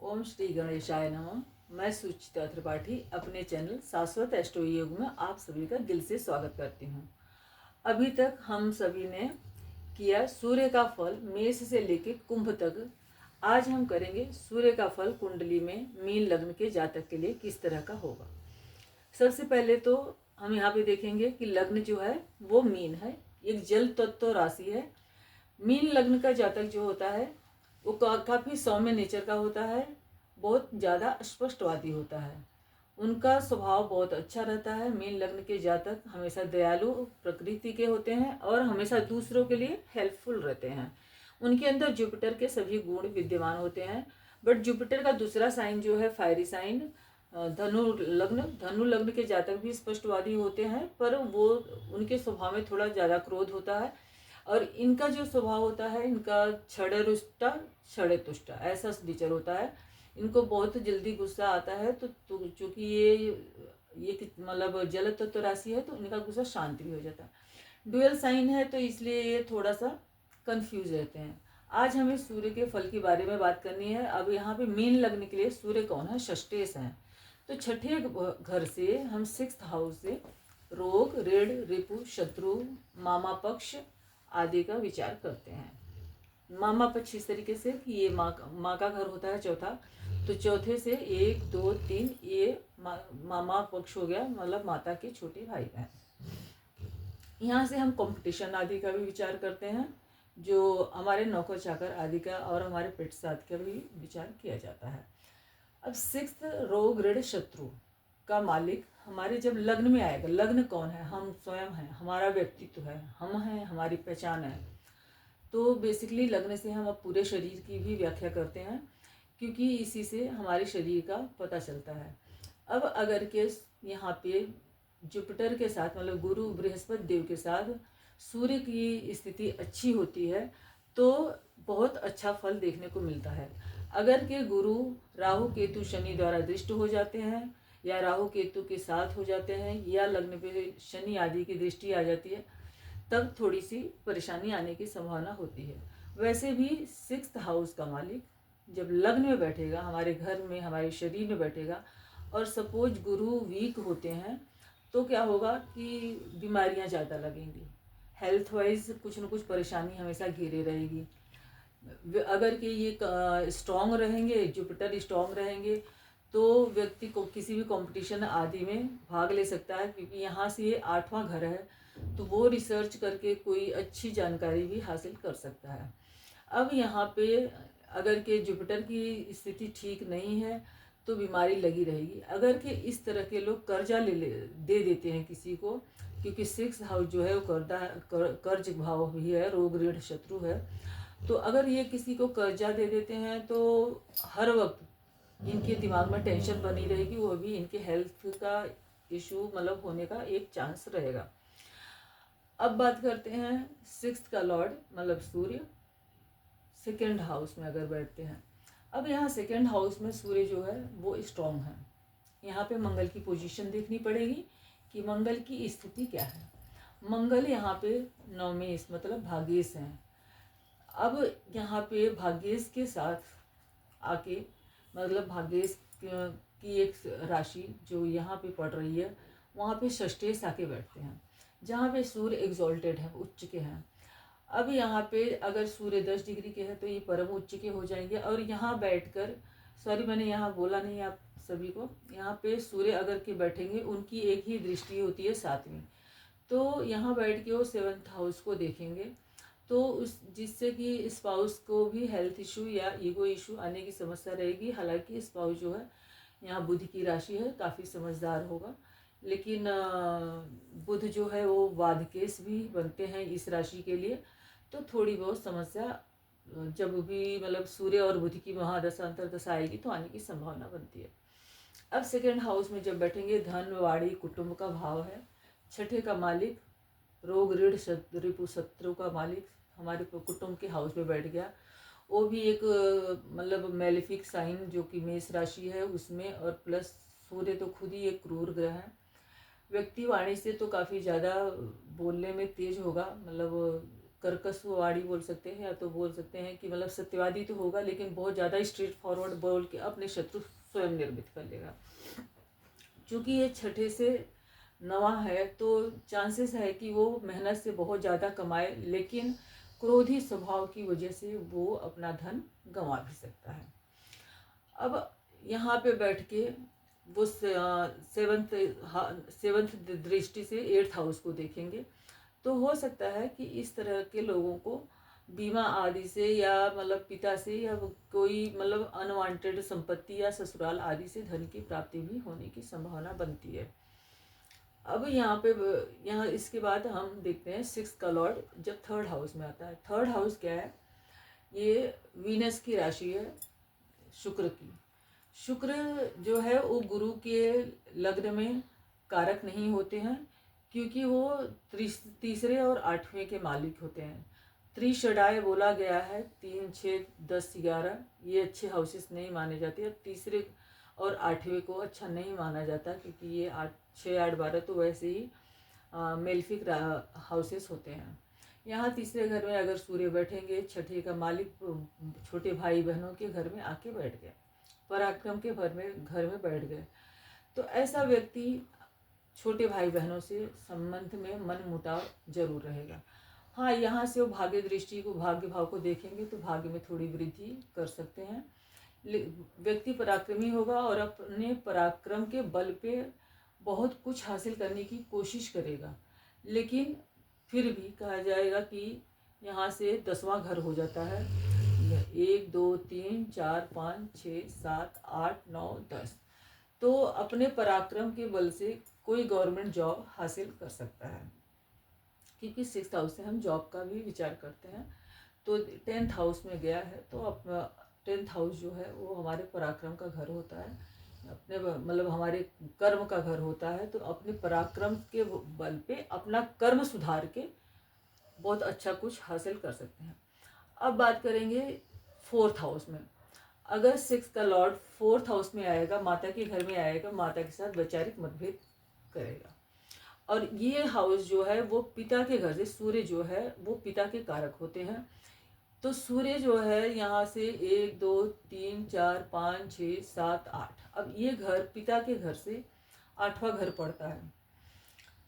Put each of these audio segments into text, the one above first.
ओम श्री गणेशाय नमः। मैं सुचिता त्रिपाठी अपने चैनल शाश्वत एस्ट्रो योग में आप सभी का दिल से स्वागत करती हूँ। अभी तक हम सभी ने किया सूर्य का फल मेष से लेकर कुंभ तक। आज हम करेंगे सूर्य का फल कुंडली में मीन लग्न के जातक के लिए किस तरह का होगा। सबसे पहले तो हम यहाँ पे देखेंगे कि लग्न जो है वो मीन है, एक जल तत्व राशि है। मीन लग्न का जातक जो होता है वो काफ़ी सौम्य नेचर का होता है, बहुत ज़्यादा स्पष्टवादी होता है। उनका स्वभाव बहुत अच्छा रहता है। मीन लग्न के जातक हमेशा दयालु प्रकृति के होते हैं और हमेशा दूसरों के लिए हेल्पफुल रहते हैं। उनके अंदर जुपिटर के सभी गुण विद्यमान होते हैं। बट जुपिटर का दूसरा साइन जो है फायरी साइन धनु लग्न के जातक भी स्पष्टवादी होते हैं, पर वो उनके स्वभाव में थोड़ा ज़्यादा क्रोध होता है। और इनका जो स्वभाव होता है, इनका क्षणरुष्टा क्षणतुष्टा ऐसा नेचर होता है। इनको बहुत जल्दी गुस्सा आता है, तो चूंकि ये मतलब जल तत्व राशि है तो इनका गुस्सा शांत भी हो जाता है। डुअल साइन है तो इसलिए ये थोड़ा सा कंफ्यूज रहते हैं। आज हमें सूर्य के फल के बारे में बात करनी है। अब यहाँ पे मीन लगने के लिए सूर्य कौन है, षष्ठेश हैं। तो छठे घर से हम 6th हाउस से रोग, ऋण, रिपु, शत्रु, मामा पक्ष आदि का विचार करते हैं। मामा पक्ष इस तरीके से कि ये माँ का घर होता है चौथा, तो चौथे से 1 2 3 ये मामा पक्ष हो गया, मतलब माता के छोटे भाई बहन। यहाँ से हम कंपटीशन आदि का भी विचार करते हैं, जो हमारे नौकर चाकर आदि का और हमारे पेट्स आदि का भी विचार किया जाता है। अब 6th रोग, ऋण, शत्रु का मालिक हमारे जब लग्न में आएगा, लग्न कौन है, हम स्वयं हैं, हमारा व्यक्तित्व है, हम हैं, हमारी पहचान है। तो बेसिकली लग्न से हम अब पूरे शरीर की भी व्याख्या करते हैं, क्योंकि इसी से हमारे शरीर का पता चलता है। अब अगर के यहाँ पे जुपिटर के साथ मतलब गुरु बृहस्पति देव के साथ सूर्य की स्थिति अच्छी होती है तो बहुत अच्छा फल देखने को मिलता है। अगर के गुरु राहु केतु शनि द्वारा दृष्ट हो जाते हैं, या राहु केतु के साथ हो जाते हैं, या लग्न पे शनि आदि की दृष्टि आ जाती है, तब थोड़ी सी परेशानी आने की संभावना होती है। वैसे भी 6th हाउस का मालिक जब लग्न में बैठेगा, हमारे घर में, हमारे शरीर में बैठेगा, और सपोज गुरु वीक होते हैं, तो क्या होगा कि बीमारियां ज़्यादा लगेंगी, हेल्थ वाइज कुछ न कुछ परेशानी हमेशा घेरे रहेगी। अगर कि ये स्ट्रॉन्ग रहेंगे, जुपिटर स्ट्रॉन्ग रहेंगे, तो व्यक्ति को किसी भी कंपटीशन आदि में भाग ले सकता है, क्योंकि यहाँ से ये 8वां घर है, तो वो रिसर्च करके कोई अच्छी जानकारी भी हासिल कर सकता है। अब यहाँ पे अगर के जुपिटर की स्थिति ठीक नहीं है तो बीमारी लगी रहेगी। अगर के इस तरह के लोग कर्जा दे देते हैं किसी को, क्योंकि 6th हाउस जो है वो कर्ज भाव भी है, रोग, ऋण, शत्रु है। तो अगर ये किसी को कर्जा दे देते हैं तो हर वक्त इनके दिमाग में टेंशन बनी रहेगी, वो भी इनके हेल्थ का इशू मतलब होने का एक चांस रहेगा। अब बात करते हैं 6th का लॉर्ड मतलब सूर्य 2nd हाउस में अगर बैठते हैं। अब यहाँ 2nd हाउस में सूर्य जो है वो स्ट्रॉन्ग है। यहाँ पे मंगल की पोजीशन देखनी पड़ेगी कि मंगल की स्थिति क्या है। मंगल यहाँ पे नवमेश मतलब भाग्येश हैं। अब यहाँ पे भाग्येश के साथ आके मतलब भाग्येश की एक राशि जो यहाँ पे पड़ रही है, वहाँ पे षष्ठेश आके बैठते हैं, जहाँ पे सूर्य एग्जॉल्टेड है, उच्च के हैं। अब यहाँ पे अगर सूर्य 10 डिग्री के हैं तो ये परम उच्च के हो जाएंगे। और यहाँ बैठकर, सॉरी मैंने यहाँ बोला नहीं आप सभी को, यहाँ पे सूर्य अगर के बैठेंगे उनकी एक ही दृष्टि होती है 7वीं, तो यहाँ बैठ के वो 7th हाउस को देखेंगे, तो उस जिससे कि स्पाउस को भी हेल्थ इशू या ईगो इशू आने की समस्या रहेगी। हालांकि स्पाउस जो है यहाँ बुध की राशि है, काफ़ी समझदार होगा, लेकिन बुध जो है वो वादकेश भी बनते हैं इस राशि के लिए, तो थोड़ी बहुत समस्या जब भी मतलब सूर्य और बुध की महादशा अंतरदशा आएगी तो आने की संभावना बनती है। अब 2nd हाउस में जब बैठेंगे, धन, वाणी, कुटुंब का भाव है। छठे का मालिक रोग, ऋण, रिपु, शत्रु का मालिक हमारे कुटुंब के हाउस में बैठ गया। वो भी एक मतलब मेलेफिक साइन जो कि मेष राशि है उसमें, और प्लस सूर्य तो खुद ही एक क्रूर ग्रह है। व्यक्ति वाणी से तो काफ़ी ज़्यादा बोलने में तेज होगा, मतलब कर्कशवाड़ी बोल सकते हैं, या तो बोल सकते हैं कि मतलब सत्यवादी तो होगा लेकिन बहुत ज़्यादा स्ट्रेट फॉरवर्ड बोल के अपने शत्रु स्वयं निर्मित कर लेगा। क्योंकि ये छठे से नवा है तो चांसेस है कि वो मेहनत से बहुत ज़्यादा कमाए, लेकिन क्रोधी स्वभाव की वजह से वो अपना धन गंवा भी सकता है। अब यहाँ पे बैठ के वो सेवंथ दृष्टि से 8th हाउस को देखेंगे, तो हो सकता है कि इस तरह के लोगों को बीमा आदि से या मतलब पिता से या कोई मतलब अनवांटेड संपत्ति या ससुराल आदि से धन की प्राप्ति भी होने की संभावना बनती है। अब यहाँ इसके बाद हम देखते हैं 6 का लॉर्ड जब 3rd हाउस में आता है। 3rd हाउस क्या है? ये वीनस की राशि है, शुक्र की। शुक्र जो है वो गुरु के लग्न में कारक नहीं होते हैं, क्योंकि वो तीसरे और 8वें के मालिक होते हैं। त्रिषडाय बोला गया है, 3, 6, 10, 11 ये अच्छे हाउसेस नहीं माने जाते। अब तीसरे और 8वें को अच्छा नहीं माना जाता, क्योंकि ये 8, 6, 8, 12 तो वैसे ही मेल्फिक हाउसेस होते हैं। यहाँ तीसरे घर में अगर सूर्य बैठेंगे, छठे का मालिक छोटे भाई बहनों के घर में आके बैठ गए, पराक्रम के घर में बैठ गए, तो ऐसा व्यक्ति छोटे भाई बहनों से संबंध में मन मुटाव जरूर रहेगा। हाँ, यहाँ से वो भाग्य दृष्टि को, भाग्य भाव को देखेंगे तो भाग्य में थोड़ी वृद्धि कर सकते हैं। व्यक्ति पराक्रमी होगा और अपने पराक्रम के बल पे बहुत कुछ हासिल करने की कोशिश करेगा, लेकिन फिर भी कहा जाएगा कि यहाँ से 10वां घर हो जाता है। 1, 2, 3, 4, 5, 6, 7, 8, 9, 10, तो अपने पराक्रम के बल से कोई गवर्नमेंट जॉब हासिल कर सकता है, क्योंकि 6th हाउस से हम जॉब का भी विचार करते हैं। तो 10th हाउस में गया है, तो अपना 10th हाउस जो है वो हमारे पराक्रम का घर होता है, अपने मतलब हमारे कर्म का घर होता है। तो अपने पराक्रम के बल पे अपना कर्म सुधार के बहुत अच्छा कुछ हासिल कर सकते हैं। अब बात करेंगे 4th हाउस में। अगर 6 का लॉर्ड 4th हाउस में आएगा, माता के घर में आएगा, माता के साथ वैचारिक मतभेद करेगा। और ये हाउस जो है वो पिता के घर से, सूर्य जो है वो पिता के कारक होते हैं। तो सूर्य जो है यहाँ से 1, 2, 3, 4, 5, 6, 7, 8, अब ये घर पिता के घर से 8वां घर पड़ता है।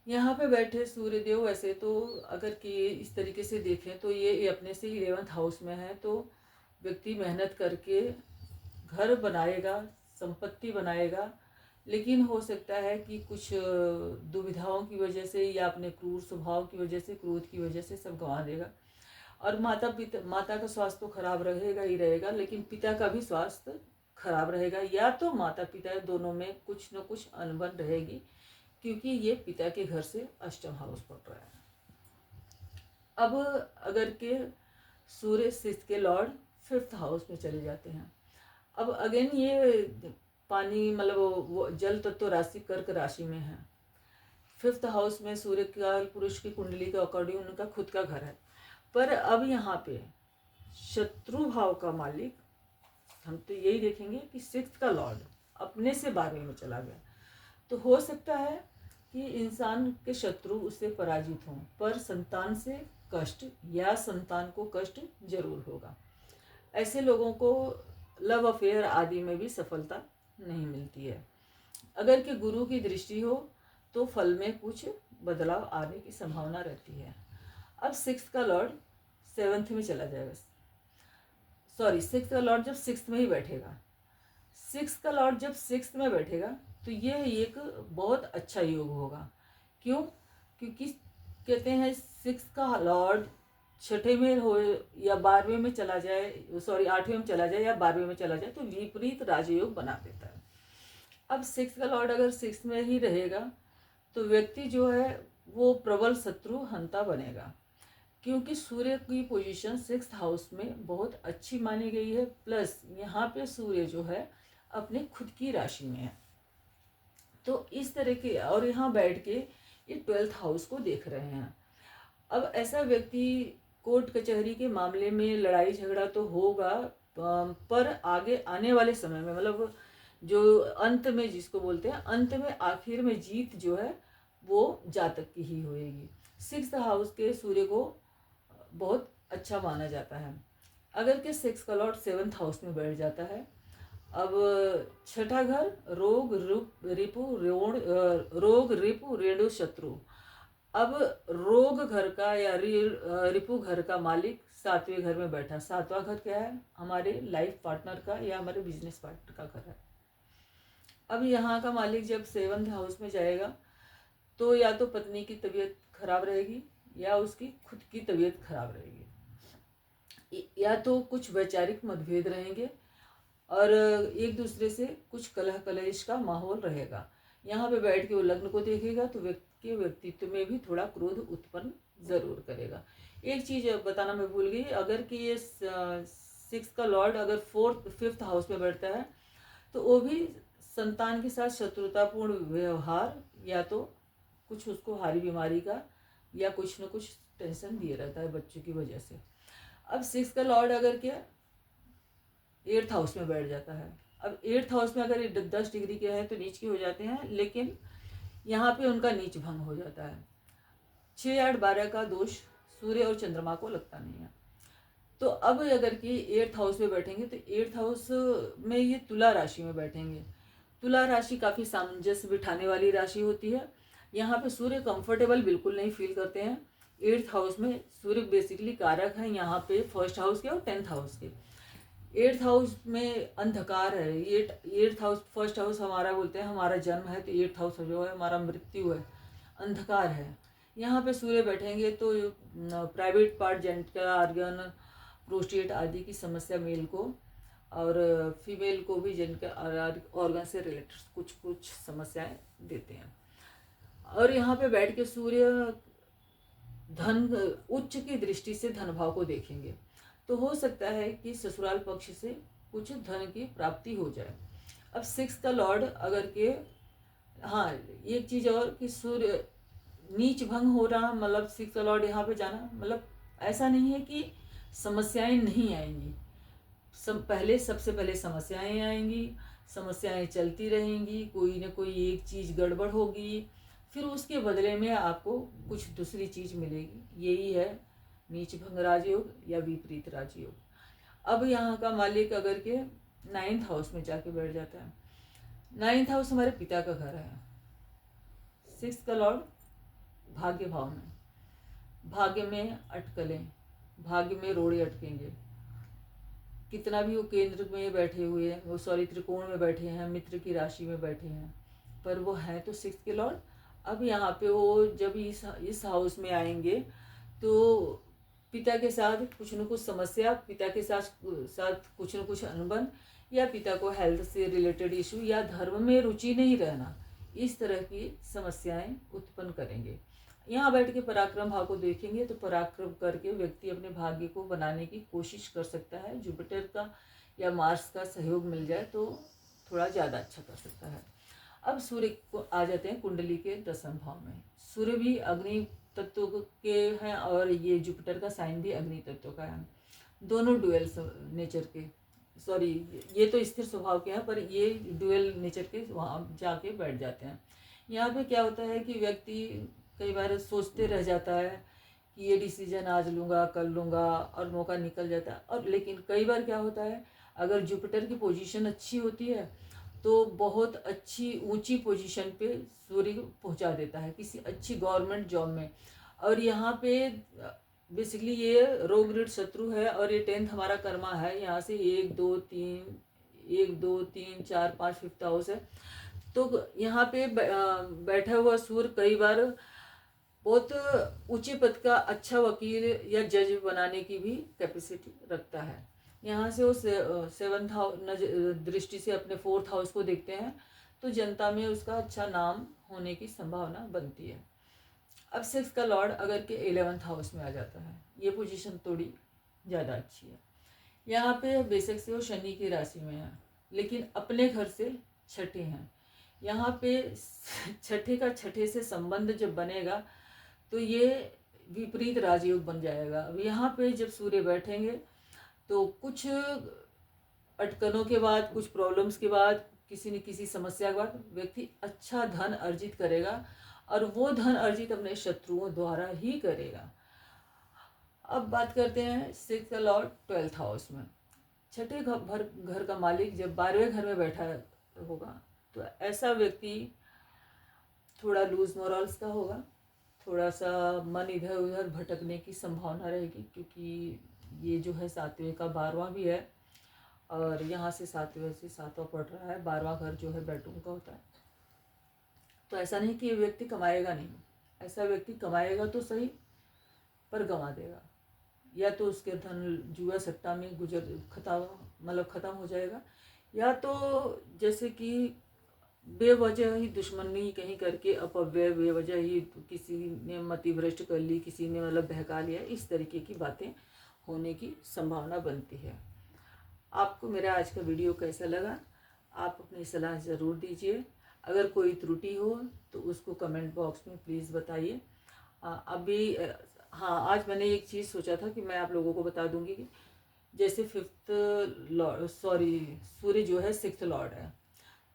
यहाँ पे बैठे सूर्य देव वैसे तो अगर कि इस तरीके से देखें तो ये अपने से 11th हाउस में है, तो व्यक्ति मेहनत करके घर बनाएगा, संपत्ति बनाएगा, लेकिन हो सकता है कि कुछ दुविधाओं की वजह से या अपने क्रूर स्वभाव की वजह से, क्रोध की वजह से सब गंवा देगा। और माता का स्वास्थ्य तो खराब रहेगा ही रहेगा, लेकिन पिता का भी स्वास्थ्य खराब रहेगा, या तो माता पिता दोनों में कुछ न कुछ अनबन रहेगी, क्योंकि ये पिता के घर से 8वां हाउस पड़ रहा है। अब अगर के सूर्य 6 के लॉर्ड 5th हाउस में चले जाते हैं। अब अगेन ये पानी मतलब वो जल तत्व राशि कर्क राशि में है। 5th हाउस में सूर्य का पुरुष की कुंडली के अकॉर्डिंग उनका खुद का घर है, पर अब यहाँ पे शत्रु भाव का मालिक, हम तो यही देखेंगे कि 6th का लॉर्ड अपने से 12वें में चला गया, तो हो सकता है कि इंसान के शत्रु उससे पराजित हों, पर संतान से कष्ट या संतान को कष्ट जरूर होगा। ऐसे लोगों को लव अफेयर आदि में भी सफलता नहीं मिलती है। अगर कि गुरु की दृष्टि हो तो फल में कुछ बदलाव आने की संभावना रहती है। अब 6 का लॉर्ड 7th में चला जाएगा, 6 का लॉर्ड जब 6th में ही बैठेगा, 6 का लॉर्ड जब 6th में बैठेगा तो यह एक बहुत अच्छा योग होगा। क्यों? क्योंकि कहते हैं 6 का लॉर्ड 6ठे में हो या 12वें में चला जाए, 8वें में चला जाए या 12वें में चला जाए, तो विपरीत राजयोग बना देता है। अब 6 का लॉर्ड अगर 6 में ही रहेगा तो व्यक्ति जो है वो प्रबल शत्रु हंता बनेगा, क्योंकि सूर्य की पोजीशन 6th हाउस में बहुत अच्छी मानी गई है, प्लस यहाँ पे सूर्य जो है अपने खुद की राशि में है। तो इस तरह के, और यहाँ बैठ के ये 12th हाउस को देख रहे हैं। अब ऐसा व्यक्ति कोर्ट कचहरी के मामले में लड़ाई झगड़ा तो होगा, पर आगे आने वाले समय में मतलब जो अंत में जिसको बोलते हैं, अंत में आखिर में जीत जो है वो जातक की ही होएगी। 6th हाउस के सूर्य को बहुत अच्छा माना जाता है। अगर के 6 का लॉर्ड 7th हाउस में बैठ जाता है, अब छठा घर रोग रोग रिपु रेणु शत्रु। अब रोग घर का या रिपु घर का मालिक 7वें घर में बैठा। 7वां घर क्या है? हमारे लाइफ पार्टनर का या हमारे बिजनेस पार्टनर का घर है। अब यहाँ का मालिक जब 7th हाउस में जाएगा तो या तो पत्नी की तबीयत खराब रहेगी या उसकी खुद की तबीयत खराब रहेगी, या तो कुछ वैचारिक मतभेद रहेंगे और एक दूसरे से कुछ कलह कलेश का माहौल रहेगा। यहाँ पे बैठ के वो लग्न को देखेगा तो व्यक्ति के व्यक्तित्व में भी थोड़ा क्रोध उत्पन्न जरूर करेगा। एक चीज बताना मैं भूल गई, अगर कि ये 6 का लॉर्ड अगर 5th हाउस में बैठता है तो वो भी संतान के साथ शत्रुतापूर्ण व्यवहार या तो कुछ उसको हारी बीमारी का या कुछ न कुछ टेंशन दिए रहता है बच्चों की वजह से। अब 6 का लॉर्ड अगर क्या 8th हाउस में बैठ जाता है, अब 8th हाउस में अगर 10 डिग्री के हैं तो नीच के हो जाते हैं, लेकिन यहाँ पे उनका नीच भंग हो जाता है। 6, 8, 12 का दोष सूर्य और चंद्रमा को लगता नहीं है। तो अब अगर कि 8th हाउस में बैठेंगे तो 8th हाउस में ये तुला राशि में बैठेंगे। तुला राशि काफ़ी सामंजस्य बिठाने वाली राशि होती है। यहाँ पे सूर्य कंफर्टेबल बिल्कुल नहीं फील करते हैं। 8th हाउस में सूर्य बेसिकली कारक है यहाँ पे 1st हाउस के और 10th हाउस के। 8th हाउस में अंधकार है। 8th हाउस 1st हाउस हमारा बोलते हैं हमारा जन्म है, तो 8th हाउस जो है हमारा मृत्यु है, अंधकार है। यहाँ पे सूर्य बैठेंगे तो private part, genital organ, prostate आदि की समस्या मेल को और फीमेल को भी जेनिटल ऑर्गन से रिलेटेड कुछ कुछ समस्याएं देते हैं। और यहाँ पे बैठ के सूर्य धन उच्च की दृष्टि से धन भाव को देखेंगे तो हो सकता है कि ससुराल पक्ष से कुछ धन की प्राप्ति हो जाए। अब 6 का लॉर्ड अगर के, हाँ एक चीज और कि सूर्य नीच भंग हो रहा, मतलब 6 का लॉर्ड यहाँ पे जाना मतलब ऐसा नहीं है कि समस्याएं नहीं आएंगी। सबसे पहले समस्याएं आएंगी, समस्याएं चलती रहेंगी, कोई ना कोई एक चीज़ गड़बड़ होगी, फिर उसके बदले में आपको कुछ दूसरी चीज़ मिलेगी। यही है नीच भंग राजयोग या विपरीत राजयोग। अब यहाँ का मालिक अगर के 9th हाउस में जाके बैठ जाता है। 9th हाउस हमारे पिता का घर है। 6 का लॉर्ड भाग्य भाव में, भाग्य में अटकलें, भाग्य में रोड़े अटकेंगे। कितना भी वो केंद्र में बैठे हुए हैं, वो त्रिकोण में बैठे हैं, मित्र की राशि में बैठे हैं, पर वो हैं तो 6 के लॉर्ड। अब यहाँ पे वो जब इस हाउस में आएंगे तो पिता के साथ कुछ न कुछ समस्या, पिता के साथ कुछ न कुछ अनबन, या पिता को हेल्थ से रिलेटेड इशू या धर्म में रुचि नहीं रहना, इस तरह की समस्याएं उत्पन्न करेंगे। यहाँ बैठ के पराक्रम भाव को देखेंगे तो पराक्रम करके व्यक्ति अपने भाग्य को बनाने की कोशिश कर सकता है। जुपिटर का या मार्स का सहयोग मिल जाए तो थोड़ा ज़्यादा अच्छा कर सकता है। अब सूर्य को आ जाते हैं कुंडली के 10वें भाव में। सूर्य भी अग्नि तत्व के हैं और ये जुपिटर का साइन भी अग्नि तत्व का है। दोनों डुअल नेचर के, सॉरी ये तो स्थिर स्वभाव के हैं, पर ये डुअल नेचर के वहाँ जाके बैठ जाते हैं। यहाँ पे क्या होता है कि व्यक्ति कई बार सोचते रह जाता है कि ये डिसीजन आज लूँगा कल लूँगा और मौका निकल जाता है। और लेकिन कई बार क्या होता है, अगर जुपिटर की पोजीशन अच्छी होती है तो बहुत अच्छी ऊंची पोजीशन पे सूर्य पहुंचा देता है किसी अच्छी गवर्नमेंट जॉब में। और यहाँ पे बेसिकली ये रोग ऋण शत्रु है और ये 10th हमारा कर्मा है। यहाँ से 1 2 3 4 5 5th हाउस है। तो यहाँ पे बैठा हुआ सूर्य कई बार बहुत ऊंचे पद का अच्छा वकील या जज बनाने की भी कैपेसिटी रखता है। यहाँ से वो 7th हाउस दृष्टि से अपने 4th हाउस को देखते हैं तो जनता में उसका अच्छा नाम होने की संभावना बनती है। अब 6 का लॉर्ड अगर के 11th हाउस में आ जाता है, ये पोजीशन थोड़ी ज़्यादा अच्छी है। यहाँ पे बेशक से वो शनि की राशि में है लेकिन अपने घर से छठे हैं। यहाँ पे छठे का छठे से संबंध जब बनेगा तो ये विपरीत राजयोग बन जाएगा। अब यहाँ पे जब सूर्य बैठेंगे तो कुछ अटकनों के बाद, कुछ प्रॉब्लम्स के बाद, किसी न किसी समस्या के बाद व्यक्ति अच्छा धन अर्जित करेगा और वो धन अर्जित अपने शत्रुओं द्वारा ही करेगा। अब बात करते हैं सिक्स्थ लॉर्ड 12th हाउस में। छठे घर का मालिक जब 12वें घर में बैठा होगा तो ऐसा व्यक्ति थोड़ा लूज मोरल्स का होगा, थोड़ा सा मन इधर उधर भटकने की संभावना रहेगी, क्योंकि ये जो है 7वें का 12वां भी है और यहाँ से 7वें से 7वां पड़ रहा है। 12वां घर जो है बेडरूम का होता है। तो ऐसा नहीं कि ये व्यक्ति कमाएगा नहीं, ऐसा व्यक्ति कमाएगा तो सही पर गंवा देगा, या तो उसके धन जुआ सट्टा में ख़त्म हो जाएगा, या तो जैसे कि बेवजह ही दुश्मनी कहीं करके अपव्यय, बेवजह ही किसी ने मति भ्रष्ट कर ली, किसी ने बहका लिया, इस तरीके की बातें होने की संभावना बनती है। आपको मेरा आज का वीडियो कैसा लगा? आप अपनी सलाह ज़रूर दीजिए। अगर कोई त्रुटि हो तो उसको कमेंट बॉक्स में प्लीज़ बताइए। अभी आज मैंने एक चीज़ सोचा था कि मैं आप लोगों को बता दूंगी कि जैसे सूर्य जो है 6th लॉर्ड है,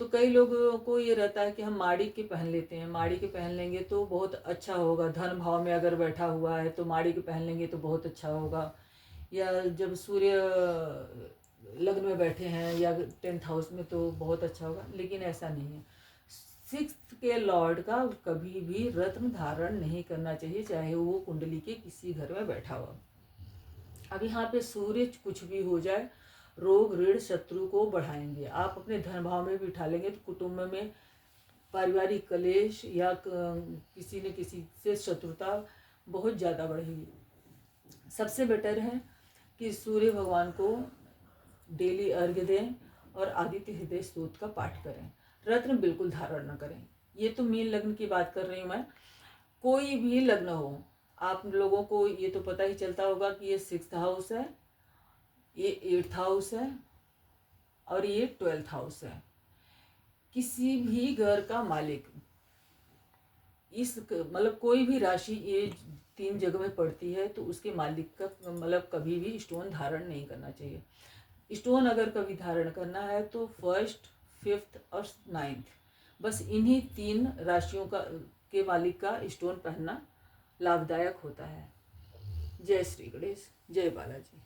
तो कई लोगों को ये रहता है कि हम माड़ी के पहन लेते हैं, माड़ी के पहन लेंगे तो बहुत अच्छा होगा, धन भाव में अगर बैठा हुआ है तो माड़ी के पहन लेंगे तो बहुत अच्छा होगा, या जब सूर्य लग्न में बैठे हैं या 10th हाउस में तो बहुत अच्छा होगा। लेकिन ऐसा नहीं है। 6th के लॉर्ड का कभी भी रत्न धारण नहीं करना चाहिए, चाहे वो कुंडली के किसी घर में बैठा हुआ। अब यहाँ पे सूर्य कुछ भी हो जाए, रोग ऋण शत्रु को बढ़ाएंगे। आप अपने धन भाव में भी उठा लेंगे तो कुटुंब में पारिवारिक कलेश या किसी न किसी से शत्रुता बहुत ज़्यादा बढ़ेगी। सबसे बेटर है कि सूर्य भगवान को डेली अर्घ्य दें और आदित्य हृदय स्तोत्र का पाठ करें। रत्न बिल्कुल धारण न करें। ये तो मीन लग्न की बात कर रही हूँ मैं। कोई भी लग्न हो, आप लोगों को ये तो पता ही चलता होगा कि ये 6th हाउस है, ये 8th हाउस है और ये 12th हाउस है। किसी भी घर का मालिक इस कोई भी राशि ये 3 जगह में पड़ती है तो उसके मालिक का कभी भी स्टोन धारण नहीं करना चाहिए। स्टोन अगर कभी धारण करना है तो 1st, 5th और 9th, बस इन्हीं 3 राशियों के मालिक का स्टोन पहनना लाभदायक होता है। जय श्री गणेश, जय बालाजी।